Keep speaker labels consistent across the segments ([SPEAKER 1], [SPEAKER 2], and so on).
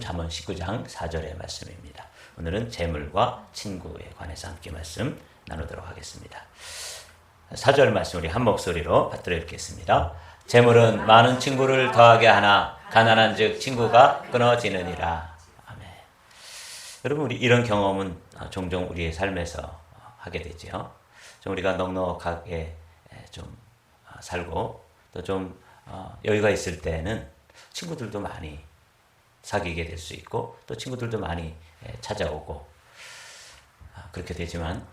[SPEAKER 1] 잠언 19장 4절의 말씀입니다. 오늘은 재물과 친구에 관해서 함께 말씀 나누도록 하겠습니다. 4절 말씀 우리 한 목소리로 받들어 읽겠습니다. 재물은 많은 친구를 더하게 하나 가난한 즉 친구가 끊어지느니라. 아멘. 여러분, 우리 이런 경험은 종종 우리의 삶에서 하게 되죠. 좀 우리가 넉넉하게 좀 살고 또 좀 여유가 있을 때는 친구들도 많이 사귀게 될 수 있고 또 친구들도 많이 찾아오고 그렇게 되지만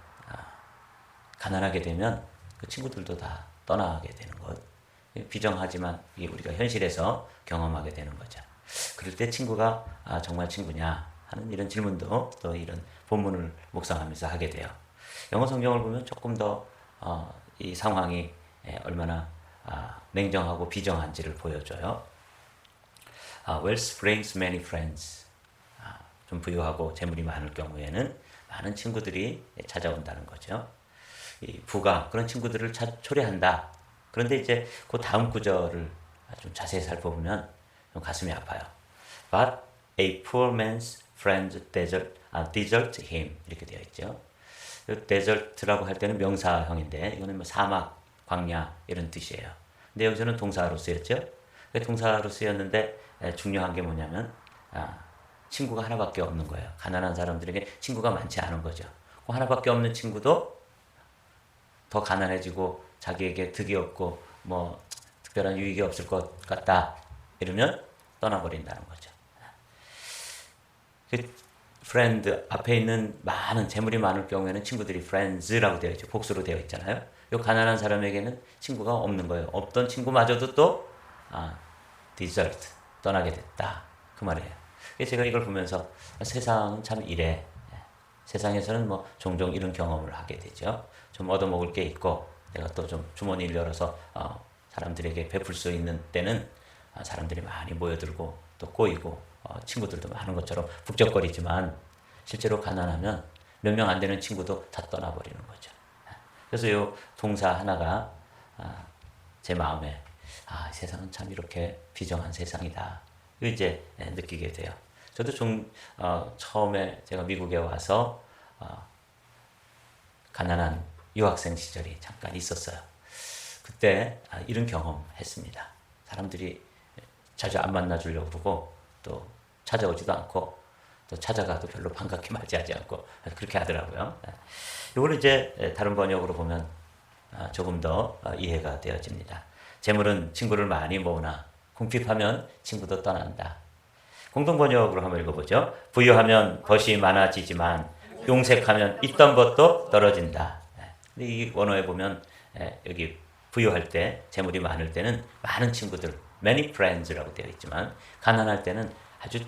[SPEAKER 1] 가난하게 되면 그 친구들도 다 떠나게 되는 것, 비정하지만 이게 우리가 현실에서 경험하게 되는 거죠. 그럴 때 친구가 정말 친구냐 하는 이런 질문도 또 이런 본문을 묵상하면서 하게 돼요. 영어 성경을 보면 조금 더 이 상황이 얼마나 냉정하고 비정한지를 보여줘요. Wealth brings many friends. 좀 부유하고 재물이 많을 경우에는 많은 친구들이 찾아온다는 거죠. 이 부가 그런 친구들을 초래한다. 그런데 이제 그 다음 구절을 좀 자세히 살펴보면 좀 가슴이 아파요. But a poor man's friends desert him. 이렇게 되어 있죠. desert라고 할 때는 명사형인데 이거는 뭐 사막, 광야 이런 뜻이에요. 근데 여기서는 동사로 쓰였죠. 동사로 쓰였는데 중요한 게 뭐냐면 친구가 하나밖에 없는 거예요. 가난한 사람들에게 친구가 많지 않은 거죠. 그 하나밖에 없는 친구도 더 가난해지고 자기에게 득이 없고 뭐 특별한 유익이 없을 것 같다 이러면 떠나버린다는 거죠. friend 앞에 있는 많은 재물이 많을 경우에는 친구들이 friends라고 되어 있죠. 복수로 되어 있잖아요. 이 가난한 사람에게는 친구가 없는 거예요. 없던 친구마저도 또 desert 떠나게 됐다 그 말이에요. 제가 이걸 보면서 세상은 참 이래. 세상에서는 뭐 종종 이런 경험을 하게 되죠. 좀 얻어먹을 게 있고 내가 또 좀 주머니를 열어서 사람들에게 베풀 수 있는 때는 사람들이 많이 모여들고 또 꼬이고 친구들도 많은 것처럼 북적거리지만 실제로 가난하면 몇 명 안 되는 친구도 다 떠나버리는 거죠. 그래서 이 동사 하나가 제 마음에 세상은 참 이렇게 비정한 세상이다. 이제 느끼게 돼요. 저도 처음에 제가 미국에 와서 가난한 유학생 시절이 잠깐 있었어요. 그때 이런 경험했습니다. 사람들이 자주 안 만나주려고 그러고 또 찾아오지도 않고 또 찾아가도 별로 반갑게 맞이하지 않고 그렇게 하더라고요. 이걸 이제 다른 번역으로 보면 조금 더 이해가 되어집니다. 재물은 친구를 많이 모으나 궁핍하면 친구도 떠난다. 공동 번역으로 한번 읽어보죠. 부유하면 벗이 많아지지만 용색하면 있던 것도 떨어진다. 근데 이 원어에 보면 여기 부유할 때 재물이 많을 때는 많은 친구들 many friends라고 되어 있지만 가난할 때는 아주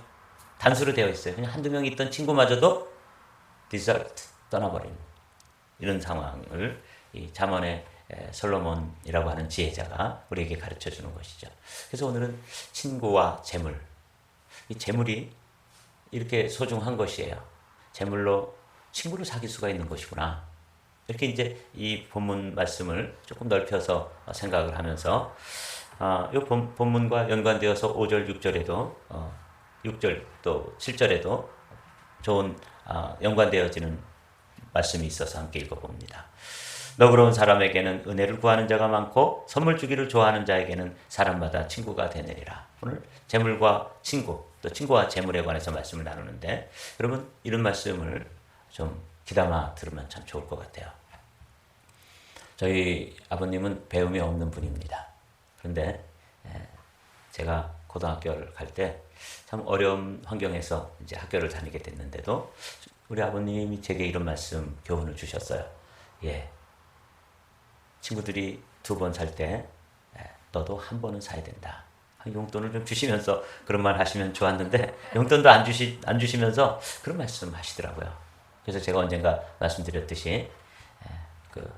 [SPEAKER 1] 단수로 되어 있어요. 그냥 한두 명 있던 친구마저도 desert 떠나버린 이런 상황을 이 잠언의 솔로몬이라고 하는 지혜자가 우리에게 가르쳐 주는 것이죠. 그래서 오늘은 친구와 재물, 이 재물이 이렇게 소중한 것이에요. 재물로 친구를 사귈 수가 있는 것이구나. 이렇게 이제 이 본문 말씀을 조금 넓혀서 생각을 하면서 이 본문과 연관되어서 5절, 6절에도 6절 또 7절에도 좋은 연관되어지는 말씀이 있어서 함께 읽어봅니다. 너그러운 사람에게는 은혜를 구하는 자가 많고 선물 주기를 좋아하는 자에게는 사람마다 친구가 되느니라. 오늘 재물과 친구, 또 친구와 재물에 관해서 말씀을 나누는데 여러분 이런 말씀을 좀 귀담아 들으면 참 좋을 것 같아요. 저희 아버님은 배움이 없는 분입니다. 그런데 제가 고등학교를 갈 때 참 어려운 환경에서 이제 학교를 다니게 됐는데도 우리 아버님이 제게 이런 말씀, 교훈을 주셨어요. 친구들이 2번 살 때 너도 한 번은 사야 된다. 용돈을 좀 주시면서 그런 말 하시면 좋았는데 용돈도 안 주시면서 그런 말씀 하시더라고요. 그래서 제가 언젠가 말씀드렸듯이 그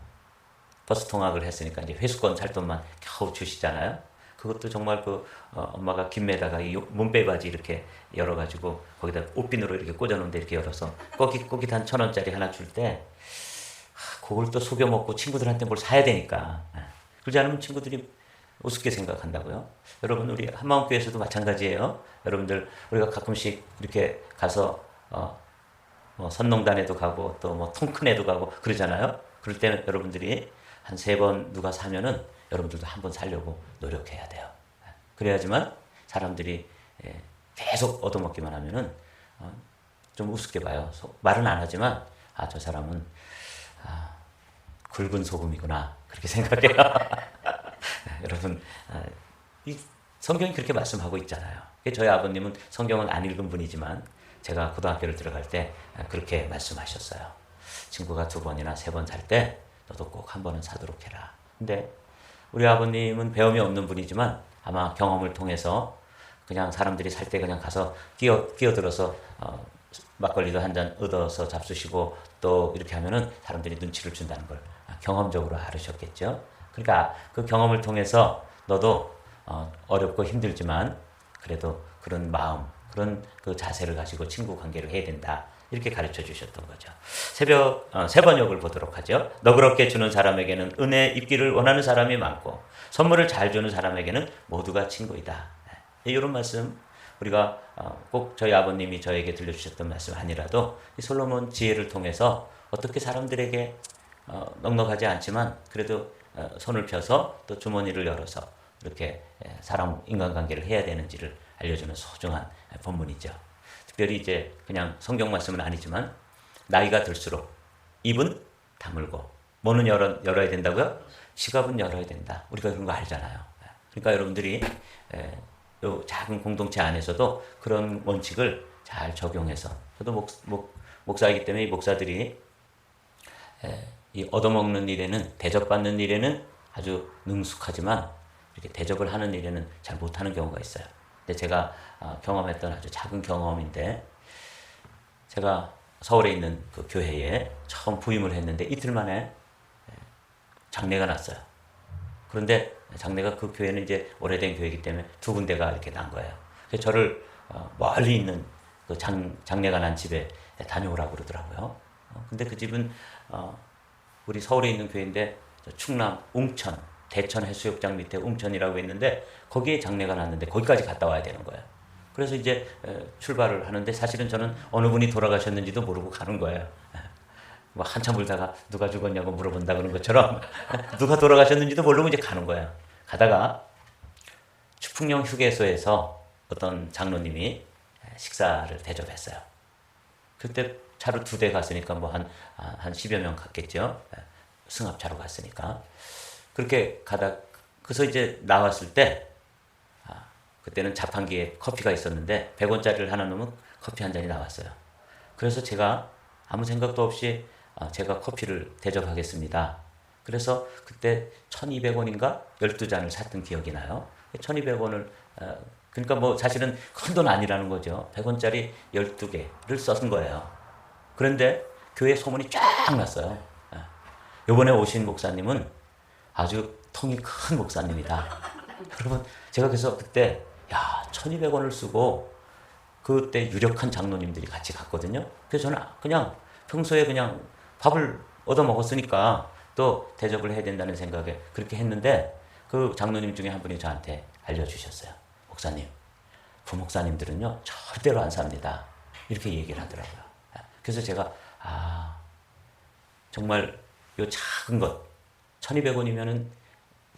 [SPEAKER 1] 버스 통학을 했으니까 이제 회수권 살 돈만 겨우 주시잖아요. 그것도 정말 엄마가 김매다가 이 몸빼바지 이렇게 열어가지고 거기다 옷비누로 이렇게 꽂아놓은데 이렇게 열어서 꼬깃꼬깃한 1,000원짜리 하나 줄 때 그걸 또 속여 먹고 친구들한테 뭘 사야 되니까 그러지 않으면 친구들이 우습게 생각한다고요? 여러분 우리 한마음교회에서도 마찬가지예요. 여러분들 우리가 가끔씩 이렇게 가서 뭐 선농단에도 가고 또 뭐 통큰에도 가고 그러잖아요. 그럴 때는 여러분들이 한 3번 누가 사면은 여러분들도 한 번 살려고 노력해야 돼요. 그래야지만 사람들이 계속 얻어먹기만 하면은 좀 우습게 봐요. 말은 안 하지만 저 사람은 굵은 소금이구나 그렇게 생각해요. 여러분 이 성경이 그렇게 말씀하고 있잖아요. 저희 아버님은 성경을 안 읽은 분이지만 제가 고등학교를 들어갈 때 그렇게 말씀하셨어요. 친구가 2번이나 3번 살 때 너도 꼭 한 번은 사도록 해라. 근데 우리 아버님은 배움이 없는 분이지만 아마 경험을 통해서 그냥 사람들이 살 때 그냥 가서 끼어들어서 막걸리도 한 잔 얻어서 잡수시고 또 이렇게 하면은 사람들이 눈치를 준다는 걸 경험적으로 알으셨겠죠. 그러니까 그 경험을 통해서 너도 어렵고 힘들지만 그래도 그런 마음, 그런 그 자세를 가지고 친구 관계를 해야 된다. 이렇게 가르쳐 주셨던 거죠. 세 번역을 보도록 하죠. 너그럽게 주는 사람에게는 은혜 입기를 원하는 사람이 많고 선물을 잘 주는 사람에게는 모두가 친구이다. 이런 말씀 우리가 꼭 저희 아버님이 저에게 들려주셨던 말씀 아니라도 이 솔로몬 지혜를 통해서 어떻게 사람들에게 넉넉하지 않지만 그래도 손을 펴서 또 주머니를 열어서 이렇게 사람 인간관계를 해야 되는지를 알려주는 소중한 본문이죠. 특별히 이제 그냥 성경 말씀은 아니지만 나이가 들수록 입은 다물고 뭐는 열어야 된다고요? 지갑은 열어야 된다. 우리가 그런 거 알잖아요. 그러니까 여러분들이 요 작은 공동체 안에서도 그런 원칙을 잘 적용해서 저도 목사이기 때문에 이 목사들이 이 얻어먹는 일에는 대접받는 일에는 아주 능숙하지만 이렇게 대접을 하는 일에는 잘 못하는 경우가 있어요. 근데 제가 경험했던 아주 작은 경험인데 제가 서울에 있는 그 교회에 처음 부임을 했는데 이틀 만에 장례가 났어요. 그런데 장례가 그 교회는 이제 오래된 교회이기 때문에 2군데가 이렇게 난 거예요. 그래서 저를 멀리 있는 그 장례가 난 집에 다녀오라고 그러더라고요. 근데 그 집은 우리 서울에 있는 교회인데 충남 웅천 대천 해수욕장 밑에 웅천이라고 있는데 거기에 장례가 났는데 거기까지 갔다 와야 되는 거예요. 그래서 이제 출발을 하는데 사실은 저는 어느 분이 돌아가셨는지도 모르고 가는 거예요. 뭐 한참 울다가 누가 죽었냐고 물어본다 그런 것처럼 누가 돌아가셨는지도 모르고 이제 가는 거예요. 가다가 추풍령 휴게소에서 어떤 장로님이 식사를 대접했어요. 그때 차로 2대 갔으니까 뭐 한 10여 명 갔겠죠. 승합차로 갔으니까. 그렇게 그래서 이제 나왔을 때, 그때는 자판기에 커피가 있었는데, 100원짜리를 하나 넣으면 커피 한 잔이 나왔어요. 그래서 제가 아무 생각도 없이, 제가 커피를 대접하겠습니다. 그래서 그때 1200원인가 12잔을 샀던 기억이 나요. 1200원을, 그러니까 뭐 사실은 큰 돈 아니라는 거죠. 100원짜리 12개를 썼은 거예요. 그런데 교회 소문이 쫙 났어요. 요번에 오신 목사님은 아주 통이 큰 목사님이다. 여러분, 제가 그래서 그때, 1200원을 쓰고, 그때 유력한 장로님들이 같이 갔거든요. 그래서 저는 그냥 평소에 그냥 밥을 얻어 먹었으니까 또 대접을 해야 된다는 생각에 그렇게 했는데, 그 장로님 중에 한 분이 저한테 알려주셨어요. 목사님, 부목사님들은요, 절대로 안 삽니다. 이렇게 얘기를 하더라고요. 그래서 제가, 정말 요 작은 것, 1200원이면은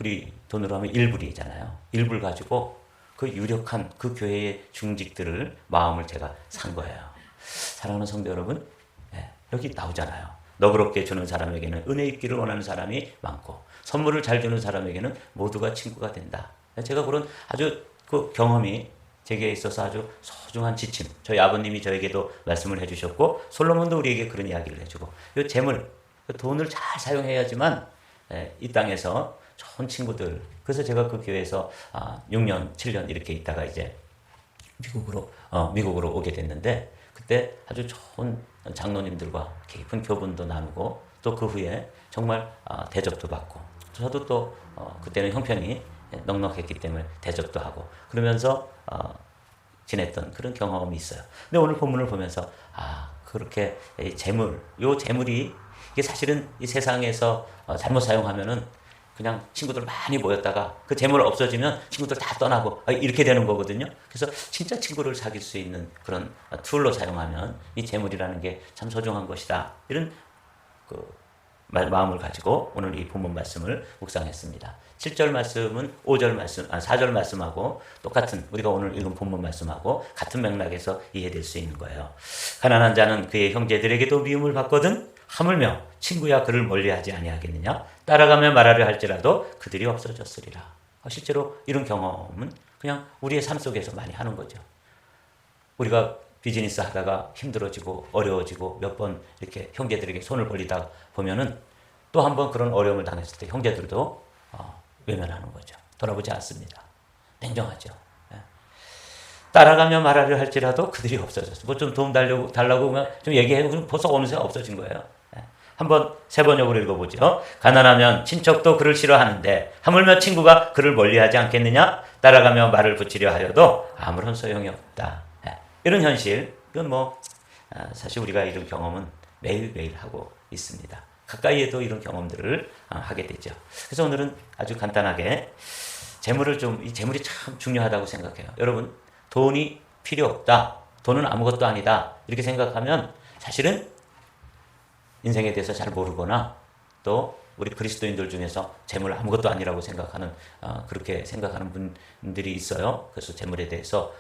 [SPEAKER 1] 우리 돈으로 하면 1불이잖아요. 1불 가지고 그 유력한 그 교회의 중직들을 마음을 제가 산 거예요. 사랑하는 성도 여러분, 여기 나오잖아요. 너그럽게 주는 사람에게는 은혜 입기를 원하는 사람이 많고 선물을 잘 주는 사람에게는 모두가 친구가 된다. 제가 그런 아주 그 경험이 제게 있어서 아주 소중한 지침. 저희 아버님이 저에게도 말씀을 해주셨고 솔로몬도 우리에게 그런 이야기를 해주고 이 재물, 돈을 잘 사용해야지만 이 땅에서 좋은 친구들. 그래서 제가 그 교회에서 6년, 7년 이렇게 있다가 이제 미국으로 오게 됐는데 그때 아주 좋은 장로님들과 깊은 교분도 나누고 또 그 후에 정말 대접도 받고 저도 또 그때는 형편이 넉넉했기 때문에 대접도 하고 그러면서 지냈던 그런 경험이 있어요. 근데 오늘 본문을 보면서 그렇게 재물이 이게 사실은 이 세상에서 잘못 사용하면은 그냥 친구들 많이 모였다가 그 재물 없어지면 친구들 다 떠나고 이렇게 되는 거거든요. 그래서 진짜 친구를 사귈 수 있는 그런 툴로 사용하면 이 재물이라는 게 참 소중한 것이다. 이런 마음을 가지고 오늘 이 본문 말씀을 묵상했습니다. 7절 말씀은 4절 말씀하고 똑같은, 우리가 오늘 읽은 본문 말씀하고 같은 맥락에서 이해될 수 있는 거예요. 가난한 자는 그의 형제들에게도 미움을 받거든 하물며 친구야 그를 멀리하지 아니하겠느냐. 따라가며 말하려 할지라도 그들이 없어졌으리라. 실제로 이런 경험은 그냥 우리의 삶 속에서 많이 하는 거죠. 우리가 비즈니스 하다가 힘들어지고 어려워지고 몇 번 이렇게 형제들에게 손을 벌리다 보면은 또 한 번 그런 어려움을 당했을 때 형제들도 외면하는 거죠. 돌아보지 않습니다. 냉정하죠. 따라가며 말하려 할지라도 그들이 없어졌어요. 뭐 좀 도움 달라고 좀 얘기해요. 그럼 벌써 어느새 없어진 거예요. 한번 세 번역으로 읽어보죠. 가난하면 친척도 그를 싫어하는데 하물며 친구가 그를 멀리하지 않겠느냐. 따라가며 말을 붙이려 하여도 아무런 소용이 없다. 이런 현실, 이건 사실 우리가 이런 경험은 매일매일 하고 있습니다. 가까이에도 이런 경험들을 하게 되죠. 그래서 오늘은 아주 간단하게 이 재물이 참 중요하다고 생각해요. 여러분, 돈이 필요 없다. 돈은 아무것도 아니다. 이렇게 생각하면 사실은 인생에 대해서 잘 모르거나 또 우리 그리스도인들 중에서 재물 아무것도 아니라고 생각하는, 그렇게 생각하는 분들이 있어요. 그래서 재물에 대해서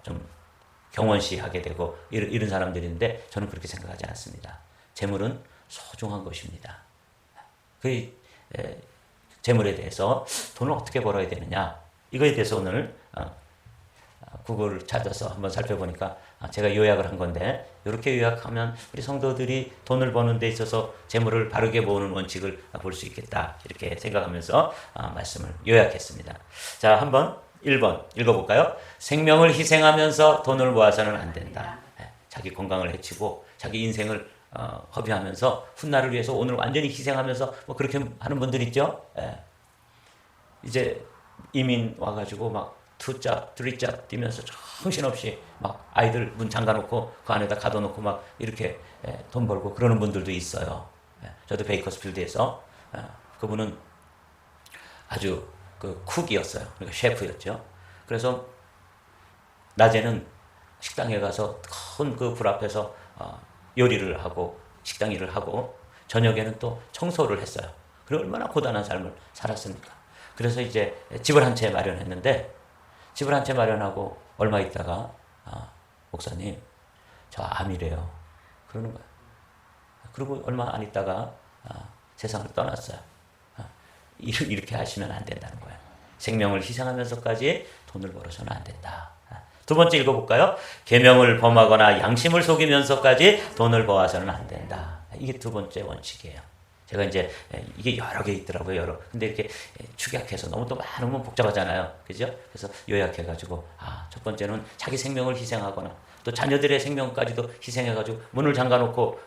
[SPEAKER 1] 좀 경원시하게 되고 이런 사람들인데 저는 그렇게 생각하지 않습니다. 재물은 소중한 것입니다. 그 재물에 대해서 돈을 어떻게 벌어야 되느냐, 이거에 대해서 오늘 구글을 찾아서 한번 살펴보니까 제가 요약을 한 건데, 이렇게 요약하면 우리 성도들이 돈을 버는 데 있어서 재물을 바르게 모으는 원칙을 볼 수 있겠다, 이렇게 생각하면서 말씀을 요약했습니다. 자, 한번 1번 읽어볼까요? 생명을 희생하면서 돈을 모아서는 안 된다. 자기 건강을 해치고 자기 인생을 허비하면서 훗날을 위해서 오늘 완전히 희생하면서 그렇게 하는 분들 있죠. 이제 이민 와가지고 막 2짝, 3짝 뛰면서 정신없이 막 아이들 문 잠가놓고 그 안에다 가둬놓고 막 이렇게 돈 벌고 그러는 분들도 있어요. 저도 베이커스필드에서 그분은 아주 그 쿡이었어요. 그러니까 셰프였죠. 그래서 낮에는 식당에 가서 큰 그 불 앞에서 요리를 하고 식당 일을 하고 저녁에는 또 청소를 했어요. 그리고 얼마나 고단한 삶을 살았습니까? 그래서 이제 집을 한 채 마련했는데, 집을 한 채 마련하고 얼마 있다가 목사님 저 암이래요. 그러는 거예요. 그리고 얼마 안 있다가 세상을 떠났어요. 이렇게 하시면 안 된다는 거예요. 생명을 희생하면서까지 돈을 벌어서는 안 된다. 두 번째 읽어볼까요? 계명을 범하거나 양심을 속이면서까지 돈을 벌어서는 안 된다. 이게 두 번째 원칙이에요. 제가 이제 이게 여러 개 있더라고요. 근데 이렇게 축약해서 너무 또 많으면 복잡하잖아요. 그죠? 그래서 요약해가지고 첫 번째는 자기 생명을 희생하거나 또 자녀들의 생명까지도 희생해가지고 문을 잠가놓고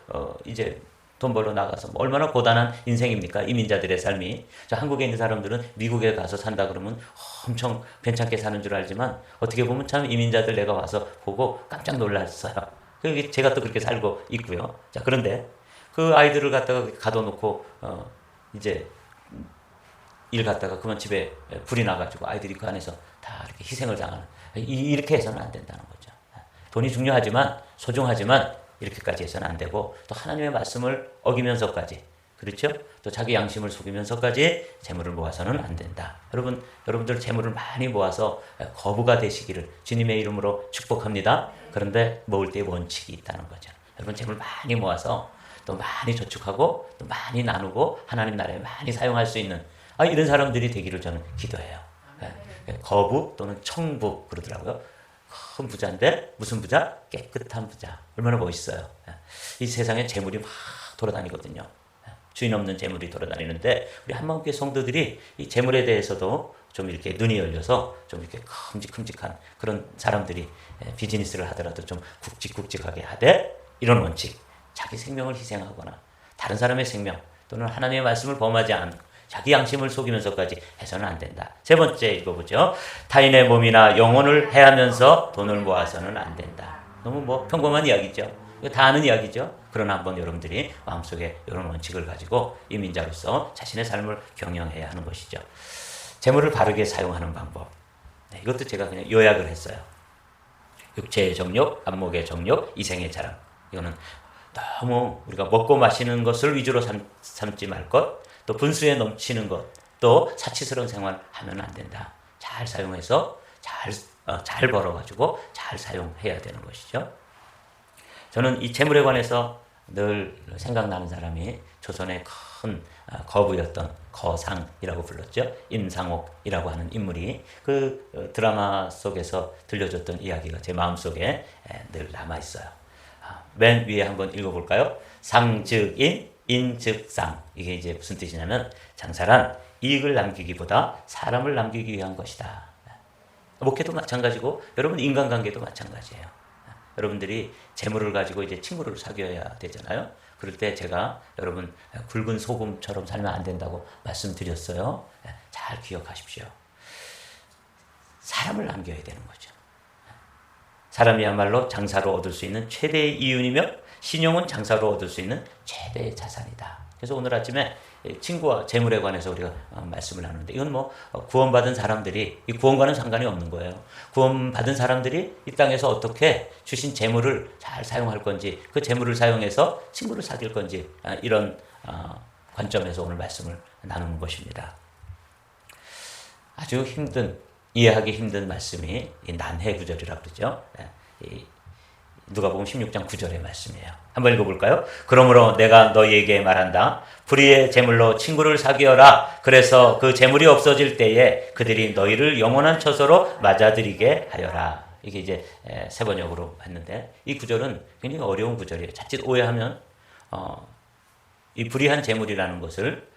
[SPEAKER 1] 이제 돈 벌러 나가서 얼마나 고단한 인생입니까? 이민자들의 삶이. 한국에 있는 사람들은 미국에 가서 산다 그러면 엄청 괜찮게 사는 줄 알지만 어떻게 보면 참 이민자들 내가 와서 보고 깜짝 놀랐어요. 제가 또 그렇게 살고 있고요. 자, 그런데 그 아이들을 갖다가 가둬놓고 이제 일 갔다가 그만 집에 불이 나가지고 아이들이 그 안에서 다 이렇게 희생을 당하는, 이렇게 해서는 안 된다는 거죠. 돈이 중요하지만 소중하지만 이렇게까지 해서는 안 되고, 또 하나님의 말씀을 어기면서까지, 그렇죠? 또 자기 양심을 속이면서까지 재물을 모아서는 안 된다. 여러분들 재물을 많이 모아서 거부가 되시기를 주님의 이름으로 축복합니다. 그런데 모을 때 원칙이 있다는 거죠. 여러분 재물 많이 모아서 또 많이 저축하고 또 많이 나누고 하나님 나라에 많이 사용할 수 있는 이런 사람들이 되기를 저는 기도해요. 거부 또는 청부 그러더라고요. 큰 부자인데 무슨 부자? 깨끗한 부자. 얼마나 멋있어요. 이 세상에 재물이 막 돌아다니거든요. 주인 없는 재물이 돌아다니는데 우리 한마음교회 성도들이 이 재물에 대해서도 좀 이렇게 눈이 열려서 좀 이렇게 큼직큼직한 그런 사람들이 비즈니스를 하더라도 좀 굵직굵직하게 하되, 이런 원칙, 자기 생명을 희생하거나 다른 사람의 생명 또는 하나님의 말씀을 범하지 않고 자기 양심을 속이면서까지 해서는 안 된다. 세 번째 읽어보죠. 타인의 몸이나 영혼을 해하면서 돈을 모아서는 안 된다. 너무 평범한 이야기죠. 이거 다 아는 이야기죠. 그러나 한번 여러분들이 마음속에 이런 원칙을 가지고 이민자로서 자신의 삶을 경영해야 하는 것이죠. 재물을 바르게 사용하는 방법. 네, 이것도 제가 그냥 요약을 했어요. 육체의 정욕, 안목의 정욕, 이생의 자랑. 이거는 너무 우리가 먹고 마시는 것을 위주로 삼지 말 것, 또 분수에 넘치는 것, 또 사치스러운 생활하면 안 된다. 잘 사용해서 잘 벌어가지고 잘 사용해야 되는 것이죠. 저는 이 재물에 관해서 늘 생각나는 사람이 조선의 큰 거부였던 거상이라고 불렀죠. 임상옥이라고 하는 인물이 그 드라마 속에서 들려줬던 이야기가 제 마음속에 늘 남아있어요. 맨 위에 한번 읽어볼까요? 상즉인, 인즉상. 이게 이제 무슨 뜻이냐면 장사란 이익을 남기기보다 사람을 남기기 위한 것이다. 목회도 마찬가지고 여러분 인간관계도 마찬가지예요. 여러분들이 재물을 가지고 이제 친구를 사귀어야 되잖아요. 그럴 때 제가 여러분 굵은 소금처럼 살면 안 된다고 말씀드렸어요. 잘 기억하십시오. 사람을 남겨야 되는 거죠. 사람이야말로 장사로 얻을 수 있는 최대의 이윤이며 신용은 장사로 얻을 수 있는 최대의 자산이다. 그래서 오늘 아침에 친구와 재물에 관해서 우리가 말씀을 나누는데 이건 뭐 구원받은 사람들이 이 구원과는 상관이 없는 거예요. 구원받은 사람들이 이 땅에서 어떻게 주신 재물을 잘 사용할 건지 그 재물을 사용해서 친구를 사귈 건지 이런 관점에서 오늘 말씀을 나누는 것입니다. 아주 이해하기 힘든 말씀이 이 난해 구절이라고 그러죠. 누가복음 16장 9절의 말씀이에요. 한번 읽어볼까요? 그러므로 내가 너희에게 말한다. 불의의 재물로 친구를 사귀어라. 그래서 그 재물이 없어질 때에 그들이 너희를 영원한 처소로 맞아들이게 하여라. 이게 이제 세 번역으로 했는데 이 구절은 굉장히 어려운 구절이에요. 자칫 오해하면 이 불의한 재물이라는 것을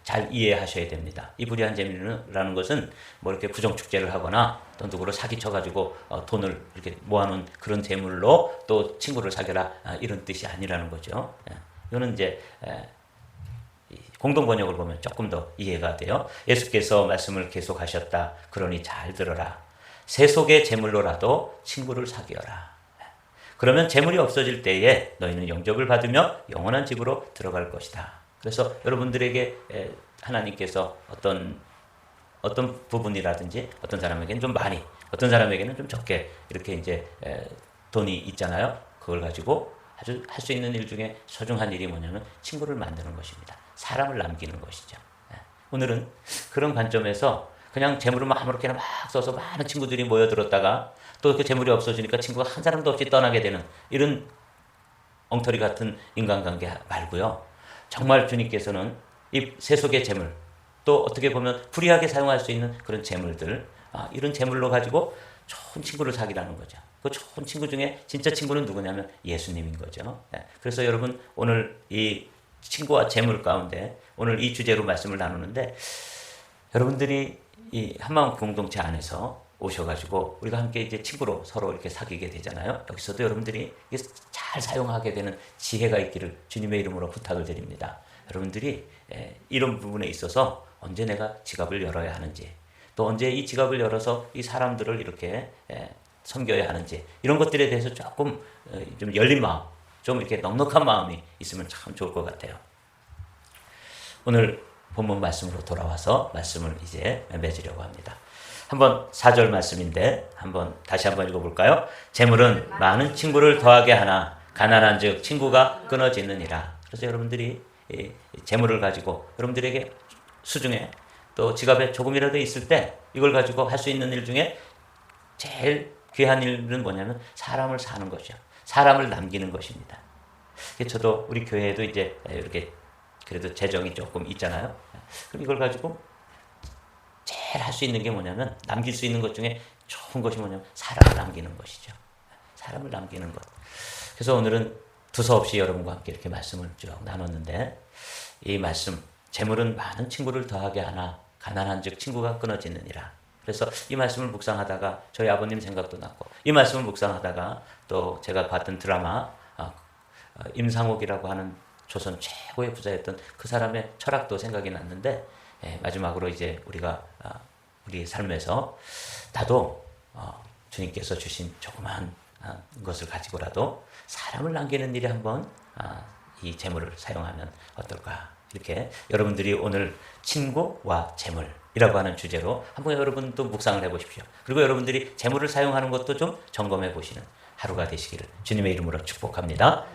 [SPEAKER 1] 잘 이해하셔야 됩니다. 이 불의한 재물이라는 것은 뭐 이렇게 부정축제를 하거나 또 누구를 사기쳐가지고 돈을 이렇게 모아놓은 그런 재물로 또 친구를 사귀라 이런 뜻이 아니라는 거죠. 이거는 이제 공동 번역을 보면 조금 더 이해가 돼요. 예수께서 말씀을 계속하셨다. 그러니 잘 들어라. 세속의 재물로라도 친구를 사귀어라. 그러면 재물이 없어질 때에 너희는 영접을 받으며 영원한 집으로 들어갈 것이다. 그래서 여러분들에게 하나님께서 어떤 부분이라든지 어떤 사람에게는 좀 많이, 어떤 사람에게는 좀 적게 이렇게 이제 돈이 있잖아요. 그걸 가지고 아주 할 수 있는 일 중에 소중한 일이 뭐냐면 친구를 만드는 것입니다. 사람을 남기는 것이죠. 오늘은 그런 관점에서 그냥 재물을 아무렇게나 막 써서 많은 친구들이 모여들었다가 또 그 재물이 없어지니까 친구가 한 사람도 없이 떠나게 되는 이런 엉터리 같은 인간관계 말고요. 정말 주님께서는 이 세속의 재물 또 어떻게 보면 불의하게 사용할 수 있는 그런 재물들 이런 재물로 가지고 좋은 친구를 사귀라는 거죠. 그 좋은 친구 중에 진짜 친구는 누구냐면 예수님인 거죠. 그래서 여러분 오늘 이 친구와 재물 가운데 오늘 이 주제로 말씀을 나누는데 여러분들이 이 한마음 공동체 안에서 오셔가지고 우리가 함께 이제 친구로 서로 이렇게 사귀게 되잖아요. 여기서도 여러분들이 잘 사용하게 되는 지혜가 있기를 주님의 이름으로 부탁을 드립니다. 여러분들이 이런 부분에 있어서 언제 내가 지갑을 열어야 하는지 또 언제 이 지갑을 열어서 이 사람들을 이렇게 섬겨야 하는지 이런 것들에 대해서 조금 좀 열린 마음, 좀 이렇게 넉넉한 마음이 있으면 참 좋을 것 같아요. 오늘 본문 말씀으로 돌아와서 말씀을 이제 맺으려고 합니다. 한번 4절 말씀인데 다시 한번 읽어볼까요? 재물은 많은 친구를 더하게 하나 가난한 즉 친구가 끊어지느니라. 그래서 여러분들이 재물을 가지고 여러분들에게 수중에 또 지갑에 조금이라도 있을 때 이걸 가지고 할 수 있는 일 중에 제일 귀한 일은 뭐냐면 사람을 사는 것이죠. 사람을 남기는 것입니다. 저도 우리 교회에도 이제 이렇게 그래도 재정이 조금 있잖아요. 그럼 이걸 가지고 제일 할 수 있는 게 뭐냐면 남길 수 있는 것 중에 좋은 것이 뭐냐면 사람을 남기는 것이죠. 사람을 남기는 것. 그래서 오늘은 두서없이 여러분과 함께 이렇게 말씀을 쭉 나눴는데 이 말씀 재물은 많은 친구를 더하게 하나 가난한 즉 친구가 끊어지느니라. 그래서 이 말씀을 묵상하다가 저희 아버님 생각도 났고 이 말씀을 묵상하다가 또 제가 봤던 드라마 임상옥이라고 하는 조선 최고의 부자였던 그 사람의 철학도 생각이 났는데 마지막으로 이제 우리가 우리 삶에서 나도 주님께서 주신 조그만 것을 가지고라도 사람을 남기는 일에 한번 이 재물을 사용하면 어떨까? 이렇게 여러분들이 오늘 친구와 재물이라고 하는 주제로 한번 여러분도 묵상을 해보십시오. 그리고 여러분들이 재물을 사용하는 것도 좀 점검해 보시는 하루가 되시기를 주님의 이름으로 축복합니다.